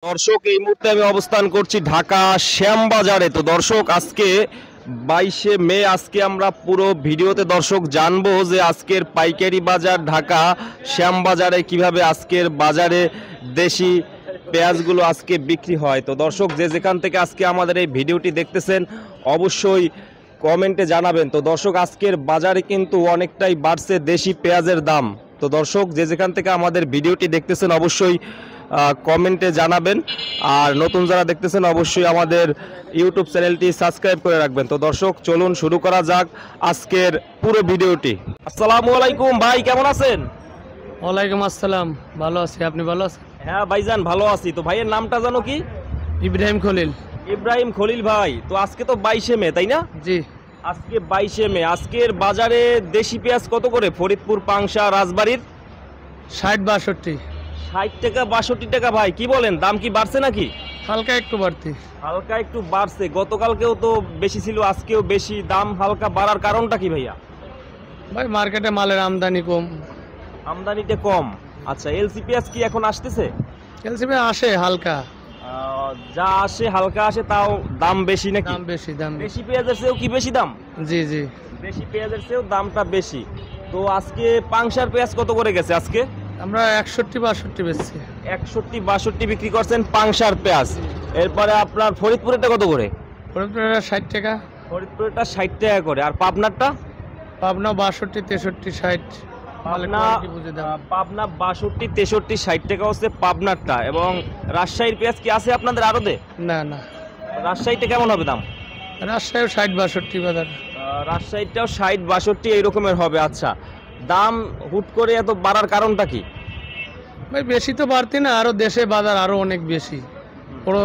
দর্শক, এই মুহূর্তে আমি অবস্থান করছি ঢাকা শ্যামবাজারে। তো দর্শক, আজকে 22শে মে, আজকে আমরা পুরো ভিডিওতে দর্শক জানবো যে আজকের পাইকারি বাজার ঢাকা শ্যামবাজারে কিভাবে আজকের বাজারে দেশি পেঁয়াজগুলো আজকে বিক্রি হয়। তো দর্শক, যে যেখান থেকে আজকে আমাদের এই ভিডিওটি দেখতেছেন অবশ্যই কমেন্টে জানাবেন। তো দর্শক, আজকের বাজারে কিন্তু অনেকটাই বাড়ছে দেশি পেঁয়াজের দাম। তো দর্শক, যে যেখান থেকে আমাদের ভিডিওটি দেখতেছেন অবশ্যই কমেন্টে জানাবেন। আর নতুন যারা দেখতেছেন অবশ্যই আমাদের ইউটিউব চ্যানেলটি সাবস্ক্রাইব করে রাখবেন। তো দর্শক, চলুন শুরু করা যাক আজকের পুরো ভিডিওটি। আসসালামু আলাইকুম ভাই, কেমন আছেন? ওয়ালাইকুম আসসালাম, ভালো আছি। আপনি ভালো আছেন? হ্যাঁ ভাইজান, ভালো আছি। তো ভাইয়ের নামটা জানো কি? ইব্রাহিম খলিল। ইব্রাহিম খলিল ভাই। তো আজকে তো 22শে মে, তাই না? জি। আজকে 22শে মে, আজকের বাজারে দেশি পেঁয়াজ কত করে? ফরিদপুর, পাংশা, রাজবাড়ির 60-62। 60 টাকা 62 টাকা। ভাই কি বলেন, দাম কি বাড়ছে নাকি? হালকা একটু বাড়তি। হালকা একটু বাড়ছে, গতকালকেও তো বেশি ছিল, আজকেও বেশি। দাম হালকা বাড়ার কারণটা কি ভাইয়া? ভাই মার্কেটে মালের আমদানি কম। আমদানিতে কম। আচ্ছা, এলসি পেঁয়াজ কি এখন আসতেছে? এলসিপি আসে হালকা, যা আসে হালকা আসে, তাও দাম বেশি নাকি? দাম বেশি। দেশি পেঁয়াজের চেয়েও কি বেশি দাম? জি জি। দেশি পেঁয়াজের চেয়েও দামটা বেশি। তো আজকে পাংশার পেঁয়াজ কত করে গেছে আজকে? আমরা 61-62 বেচছি। 61-62 বিক্রি করছেন পাংশার পেঁয়াজ। এরপরে আপনার ফরিদপুরেরটা কত করে? ফরিদপুরের 60 টাকা। ফরিদপুরেরটা 60 টাকা করে। আর পাবনারটা? পাবনা 62-63-60। পাবনা 62-63-60 টাকা হচ্ছে পাবনারটা। এবং রাজশাহীর পেঁয়াজ কি আছে আপনাদের আড়তে? না না, রাজশাহীতে কেমন হবে দাম? রাজশাহী 60-62 বাজার। রাজশাহীটাও 60-62 এইরকমের হবে। আচ্ছা, দাম হুট করে এত বাড়ার কারণটা কি? ভাই বেশি তো বাড়তি না, আরো দেশে বাজার আরো অনেক বেশি।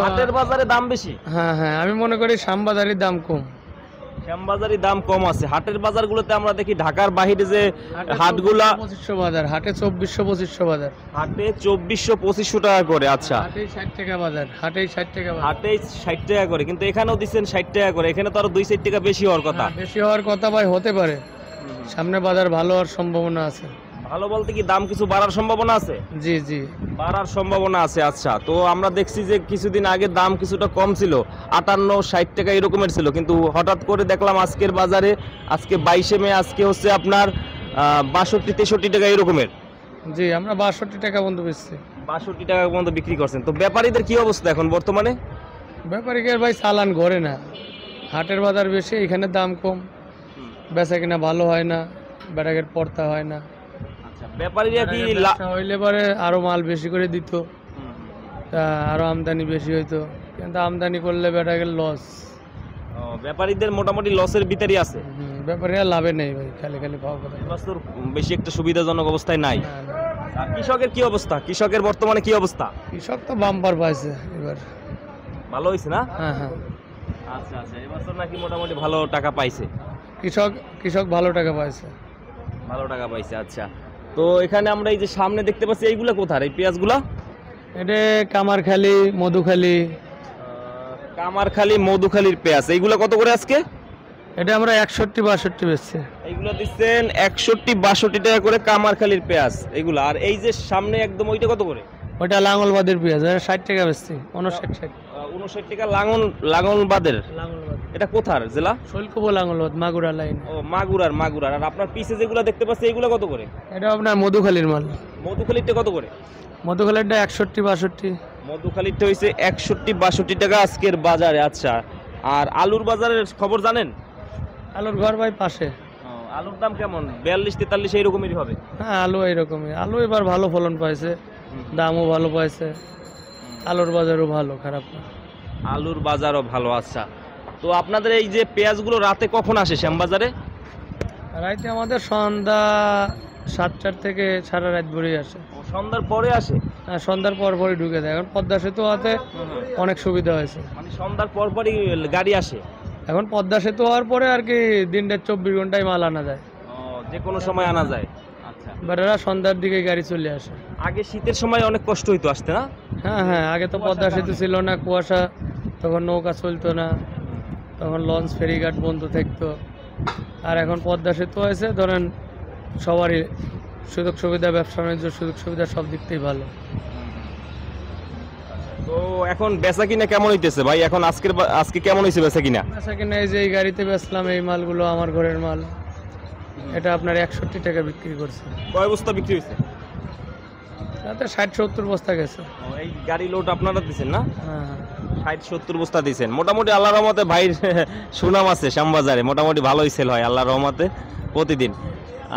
হাটের বাজারে দাম বেশি? হ্যাঁ হ্যাঁ, আমি মনে করি শ্যামবাজারের দাম কম। শ্যামবাজারি দাম কম আছে। হাটের বাজারগুলোতে আমরা দেখি ঢাকার বাইরে যে হাটগুলা, 2500 বাজার, হাটে 2400-2500 বাজার, হাটে 2400-2500 টাকা করে। আচ্ছা, হাটে 60 টাকা বাজার, হাটে 60 টাকা বাজার, হাটে 60 টাকা করে, কিন্তু এখানেও দিচ্ছেন 60 টাকা করে। এখানে তো আরো 2-4 টাকা বেশি হওয়ার কথা। বেশি হওয়ার কথা ভাই, হতে পারে সামনে বাজার ভালো হওয়ার সম্ভাবনা আছে। ভালো বলতে কি দাম কিছু বাড়ার সম্ভাবনা আছে? জি জি, বাড়ার সম্ভাবনা আছে। আচ্ছা, তো আমরা দেখছি যে কিছুদিন আগে দাম কিছুটা কম ছিল, 58-60 টাকা এরকমের ছিল, কিন্তু হঠাৎ করে দেখলাম আজকের বাজারে, আজকে 22শে মে, আজকে হচ্ছে আপনার 62-63 টাকা এরকমের। জি, আমরা 62 টাকা পর্যন্ত বেচছি। 62 টাকা পর্যন্ত বিক্রি করছেন। তো ব্যাপারীদের কি অবস্থা এখন বর্তমানে? ব্যাপারীদের ভাই চালান ঘরে না, হাটের বাজার বেশি, এখানে দাম কম, বেচা কিনা ভালো হয় না, ব্যাটাকের পড়তা হয় না। ব্যাপারীরা কি হইলে পরে আরো মাল বেশি করে দিত, তা আরো আমদানি বেশি হইতো, কিন্তু আমদানি করলে ব্যাটাকের লস। ব্যাপারীদের মোটামুটি লসের ভিতরই আছে। ব্যাপারীরা লাভে নেই ভাই, খালি খালি ভাও করে। বছর বেশি একটা সুবিধাজনক অবস্থায় নাই। আর কৃষকের কি অবস্থা? কৃষকের বর্তমানে কি অবস্থা? কৃষক তো বাম্পার পাইছে এবার, ভালো হয়েছে না? হ্যাঁ হ্যাঁ। আচ্ছা আচ্ছা, এবছর নাকি মোটামুটি ভালো টাকা পাইছে? কৃষক ভালো টাকা পাইছে। ভালো টাকা পাইছে। আচ্ছা, তো এখানে আমরা এই যে সামনে দেখতে পাচ্ছি, এইগুলা কোথায় এই পেঁয়াজগুলা? এটা কামারখালী, মধুখালী। কামারখালী, মধুখালীর পেঁয়াজ। এইগুলা কত করে আজকে? এটা আমরা 61-62 বেচছি। এইগুলা দিচ্ছেন 61-62 টাকা করে কামারখালীর পেঁয়াজ এইগুলা। আর এই যে সামনে একদম ওইটা কত করে? ওইটা লাঙ্গলবাদের পেঁয়াজ, 60 টাকা বেচছি। 59 টাকা লাঙ্গলবাদের। এটা কোথার জেলা? শৈলকুপা লাঙ্গলবাদ, মাগুরা লাইন। ও, মাগুরার। আর আপনার পিছে যেগুলা দেখতে পাচ্ছি এইগুলা কত করে? এটা আপনার মধুখালীর মাল। মধুখালীরটা কত করে? মধুখালীরটা 61-62। মধুখালীরটা হইছে 61-62 টাকা আজকের বাজারে। আচ্ছা, আর আলুর বাজারের খবর জানেন? আলুর ঘর ভাই পাশে। আলুর দাম কেমন? 42-43 এইরকমেরই হবে? হ্যাঁ, আলু এইরকমই। আলু এবার ভালো ফলন পাইছে, দামও ভালো পাইছে, আলুর বাজারও ভালো, খারাপ না। আলুর বাজারও ভালো। আচ্ছা, তো আপনাদের এই যে পেঁয়াজগুলো রাতে কখন আসে শ্যামবাজারে? রাইতে আমাদের সন্ধ্যা 7টার থেকে সারা রাত ভরেই আসে। সন্ধ্যার পরে আসে? হ্যাঁ, সন্ধ্যার পর পরই ঢুকে যায়। এখন পদ্মা সেতু হাতে অনেক সুবিধা হয়েছে, মানে সন্ধ্যার পর পরই গাড়ি আসে। এখন পদ্মা সেতু হওয়ার পরে আর কি দিনটা 24 ঘন্টায় মাল আনা যায়, যে কোনো সময় আনা যায়। আচ্ছা, বেটারা সন্ধ্যার দিকে গাড়ি চলে আসে। আগে শীতের সময় অনেক কষ্ট হইতো আসতে, না? হ্যাঁ হ্যাঁ, আগে তো পদ্মা সেতু ছিল না, কুয়াশা, তখন নৌকা চলতো না, তখন লঞ্চ ফেরিঘাট বন্ধ থাকতো। আর এখন পদ্মা সেতু হয়েছে, ধরেন সবারই সুযোগ সুবিধা, ব্যবসা বাণিজ্য সুযোগ সুবিধা সব দিক থেকেই ভালো। তো এখন বেচা কিনা কেমন হইতেছে ভাই? এখন আজকে কেমন হয়েছে বেচা কিনা? আচ্ছা কিনা এই যে এই গাড়িতে বেচলাম এই মালগুলো আমার ঘরের মাল, এটা আপনার 61 টাকা বিক্রি করছে। কয় বস্তা বিক্রি হয়েছে? তাতে 60-70 বস্তা গেছে। এই গাড়ি লোড আপনারা দিচ্ছেন না? হ্যাঁ 60-70 বস্তা দিচ্ছেন। মোটামুটি আল্লাহর রহমতে ভাইয়ের সুনাম আছে শ্যামবাজারে, মোটামুটি ভালোই সেল হয় আল্লাহর রহমতে প্রতিদিন।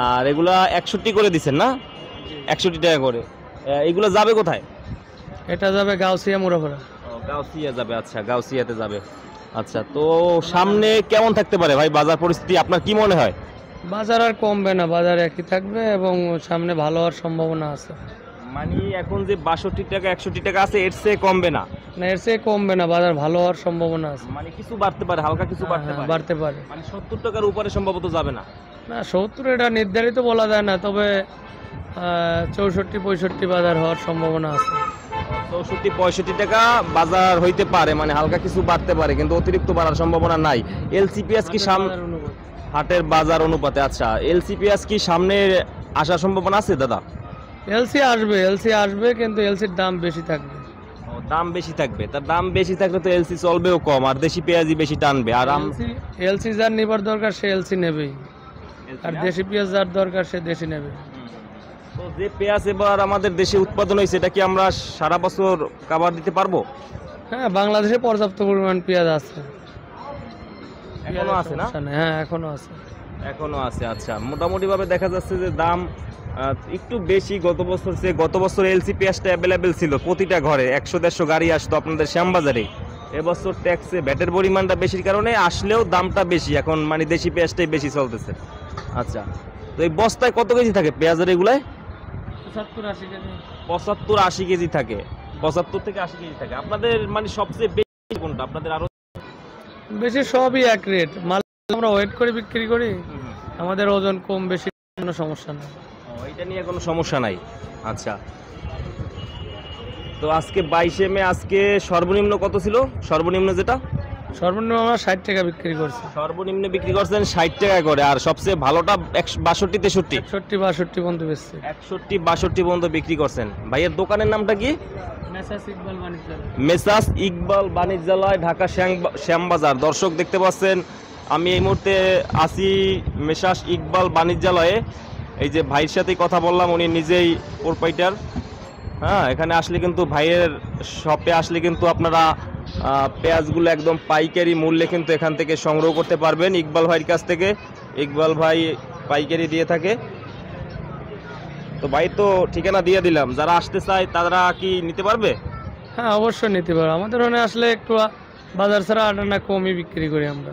আর এগুলা 61 করে দিচ্ছেন না? 61 টাকা করে। এগুলো যাবে কোথায়? এটা যাবে গাউসিয়া মুরাপাড়া। গাউসিয়া যাবে, আচ্ছা গাউসিয়াতে যাবে। আচ্ছা, তো সামনে কেমন থাকতে পারে ভাই বাজার পরিস্থিতি, আপনার কি মনে হয়? বাজার আর কমবে না, বাজার একই থাকবে এবং সামনে ভালো হওয়ার সম্ভাবনা আছে। মানে এখন যে 62 টাকা 61 টাকা আছে এর চেয়ে কমবে না? না, এর চেয়ে কমবে না, বাজার ভালো হওয়ার সম্ভাবনা আছে। মানে কিছু বাড়তে পারে, হালকা কিছু বাড়তে পারে। বাড়তে পারে। মানে 70 টাকার উপরে সম্ভবত যাবে না? না 70 এটা নির্ধারিত বলা যায় না, তবে 64-65 বাজার হওয়ার সম্ভাবনা আছে। 64-65 টাকা বাজার হইতে পারে, মানে হালকা কিছু বাড়তে পারে, কিন্তু অতিরিক্ত বাড়ার সম্ভাবনা নাই। এলসিপিএস কি হাটের বাজার অনুপাতে? আচ্ছা, এলসিপিএস কি সামনে আসার সম্ভাবনা আছে দাদা? এলসি আসবে কিন্তু এলসির দাম বেশি থাকবে। দাম বেশি থাকবে, তার দাম বেশি থাকলে তো এলসি চলবেও কম, আর দেশি পেঁয়াজই বেশি টানবে। আর এলসি যার নেবার দরকার সে এলসি নেবেই, আর দেশি পেঁয়াজ যার দরকার সে দেশি নেবে। তো যে পেঁয়াজ এবার আমাদের দেশে উৎপাদন হয়েছে এটা কি আমরা সারা বছর কাভার দিতে পারবো? হ্যাঁ, বাংলাদেশে পর্যাপ্ত পরিমাণ পেঁয়াজ আছে। এখনো আছে না? হ্যাঁ এখনো আছে। এখনো আছে, আচ্ছা। মোটামুটি ভাবে দেখা যাচ্ছে যে দাম একটু বেশি গত বছর এলসি পেঁয়াজটা অ্যাভেলেবেল ছিল প্রতিটা ঘরে, 100-150 গাড়ি আসতো আপনাদের শ্যামবাজারে। এবছর ট্যাক্সে ভ্যাটের পরিমাণটা বেশির কারণে আসলেও দামটা বেশি, এখন মানে দেশি পেঁয়াজটাই বেশি চলতেছে। আচ্ছা, তো এই বস্তায় কত কেজি থাকে পেঁয়াজের এগুলায়? 70-80 কেজি। 75-80 কেজি থাকে, 75 থেকে 80 কেজি থাকে। আপনাদের মানে সবচেয়ে বেশি কোনটা? আপনাদের আরো বেশি সবই এক রেট, মাল আমরা ওয়েট করে বিক্রি করি, আমাদের ওজন কম বেশি কোনো সমস্যা নেই। এটা নিয়ে কোনো সমস্যা নাই। আচ্ছা, তো আজকে 22শে মে, আজকে সর্বনিম্ন কত ছিল? সর্বনিম্ন যেটা সর্বনিম্ন আমরা 60 টাকা বিক্রি করছি। সর্বনিম্ন বিক্রি করছেন 60 টাকা করে, আর সবচেয়ে ভালোটা 62-63 61-62 পর্যন্ত বেচছে। 61-62 পর্যন্ত বিক্রি করছেন। ভাইয়ের দোকানের নামটা কি? মেসাস ইকবাল বাণিজ্যালয়। মেসাস ইকবাল বাণিজ্যালয়, ঢাকা শ্যামবাজার। দর্শক দেখতে পাচ্ছেন আমি এই মুহূর্তে আছি মেসাস ইকবাল বাণিজ্যালয়ে। এই যে ভাইয়ের সাথে কথা বললাম, উনি নিজেই প্রোপাইটার। হ্যাঁ, এখানে আসলে কিন্তু ভাইয়ের শপে আসলে কিন্তু আপনারা পেঁয়াজগুলো একদম পাইকারি মূল্যে কিন্তু এখান থেকে সংগ্রহ করতে পারবেন ইকবাল ভাইয়ের কাছ থেকে। ইকবাল ভাই পাইকারি দিয়ে থাকে। তো ভাই তো ঠিকানা দিয়ে দিলাম, যারা আসতে চায় তারা কি নিতে পারবে? হ্যাঁ অবশ্যই নিতে পারবে। আমাদের ওখানে আসলে একটু বাজার ছাড়া আটানা কমই বিক্রি করি আমরা।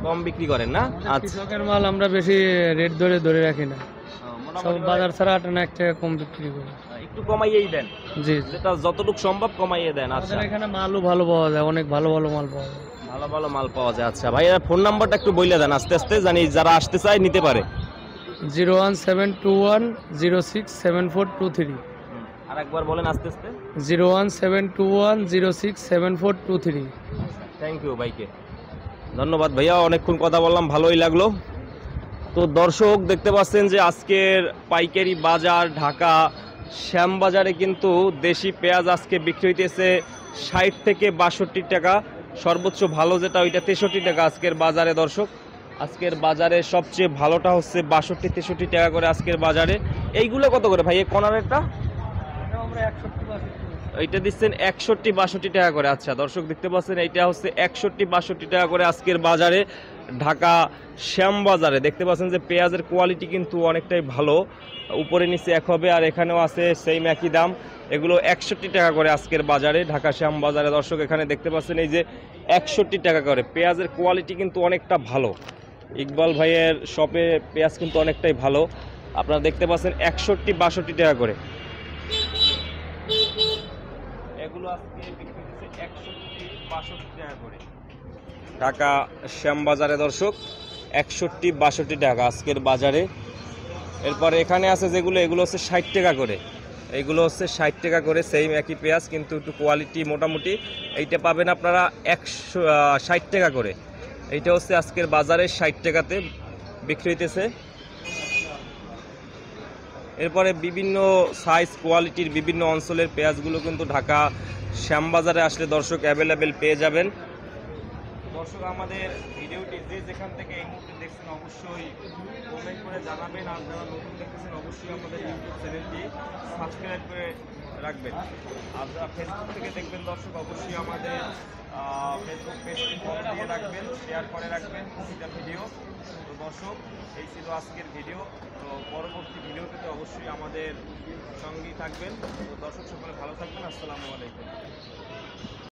কম বিক্রি করেন না? আচ্ছা, কৃষকের মাল আমরা বেশি রেট ধরে রাখি না, সব বাজার ছাড়া আটানা 1 টাকা কম বিক্রি করি। একটু কমাইয়েই দেন? জি, যেটা যতটুকু সম্ভব কমাইয়ে দেন। আচ্ছা, আমাদের এখানে মালও ভালো পাওয়া যায়, অনেক ভালো ভালো মাল পাওয়া যায়। ভালো মাল পাওয়া যায়। আচ্ছা ভাই, ফোন নাম্বারটা একটু বইলে দেন আস্তে আস্তে, জানি যারা আসতে চায় নিতে পারে। 01721067423। আর একবার বলেন আস্তে আস্তে। 01721067423। থ্যাংক ইউ ভাইকে, ধন্যবাদ ভাইয়া, অনেকক্ষণ কথা বললাম, ভালোই লাগলো। তো দর্শক দেখতে পাচ্ছেন যে আজকের পাইকারি বাজার ঢাকা শ্যামবাজারে কিন্তু দেশি পেঁয়াজ আজকে বিক্রি হইতেছে 60 থেকে 62 টাকা। সর্বোচ্চ ভালো যেটা ওইটা 63 টাকা আজকের বাজারে। দর্শক আজকের বাজারে সবচেয়ে ভালোটা হচ্ছে 62-63 টাকা করে আজকের বাজারে। এইগুলো কত করে ভাই? এই কর্নারেরটা এইটা দিচ্ছেন 61-62 টাকা করে। আচ্ছা দর্শক দেখতে পাচ্ছেন এইটা হচ্ছে 61-62 টাকা করে আজকের বাজারে ঢাকা শ্যামবাজারে। দেখতে পাচ্ছেন যে পেঁয়াজের কোয়ালিটি কিন্তু অনেকটাই ভালো, উপরে নিচে এক হবে, আর এখানেও আছে সেম একই দাম। এগুলো 61 টাকা করে আজকের বাজারে ঢাকা শ্যামবাজারে। দর্শক এখানে দেখতে পাচ্ছেন এই যে 61 টাকা করে। পেঁয়াজের কোয়ালিটি কিন্তু অনেকটা ভালো, ইকবাল ভাইয়ের শপে পেঁয়াজ কিন্তু অনেকটাই ভালো। আপনারা দেখতে পাচ্ছেন 61-62 টাকা করে। এগুলো আজকে বিক্রি হচ্ছে 61-62 টাকা করে ঢাকা শ্যামবাজারে। দর্শক 61-62 টাকা আজকের বাজারে। এরপরে এখানে আছে যেগুলো, এগুলো হচ্ছে 60 টাকা করে। এইগুলো হচ্ছে 60 টাকা করে, সেম একই পেঁয়াজ কিন্তু একটু কোয়ালিটি মোটামুটি। এইটা পাবেন আপনারা 160 টাকা করে। এইটা হচ্ছে আজকের বাজারে 60 টাকাতে বিক্রি হইতেছে। এরপরে বিভিন্ন সাইজ কোয়ালিটির বিভিন্ন অঞ্চলের পেঁয়াজগুলো কিন্তু ঢাকা শ্যামবাজারে আসলে দর্শক অ্যাভেলেবেল পেয়ে যাবেন। দর্শক আমাদের ভিডিওটি যে যেখান থেকে এই মুহূর্তে দেখছেন অবশ্যই কমেন্ট করে জানাবেন, আর যারা নতুন দেখতেছেন অবশ্যই আমাদের ইউটিউব চ্যানেলটি সাবস্ক্রাইব করে রাখবেন। আর যারা ফেসবুক থেকে দেখবেন দর্শক অবশ্যই আমাদের ফেসবুক পেজটি ফলো দিয়ে রাখবেন, শেয়ার করে রাখবেন প্রতিটা ভিডিও। তো দর্শক এই ছিল আজকের ভিডিও। তো পরবর্তী ভিডিওতে অবশ্যই আমাদের সঙ্গেই থাকবেন। তো দর্শক সকলে ভালো থাকবেন। আসসালামু আলাইকুম।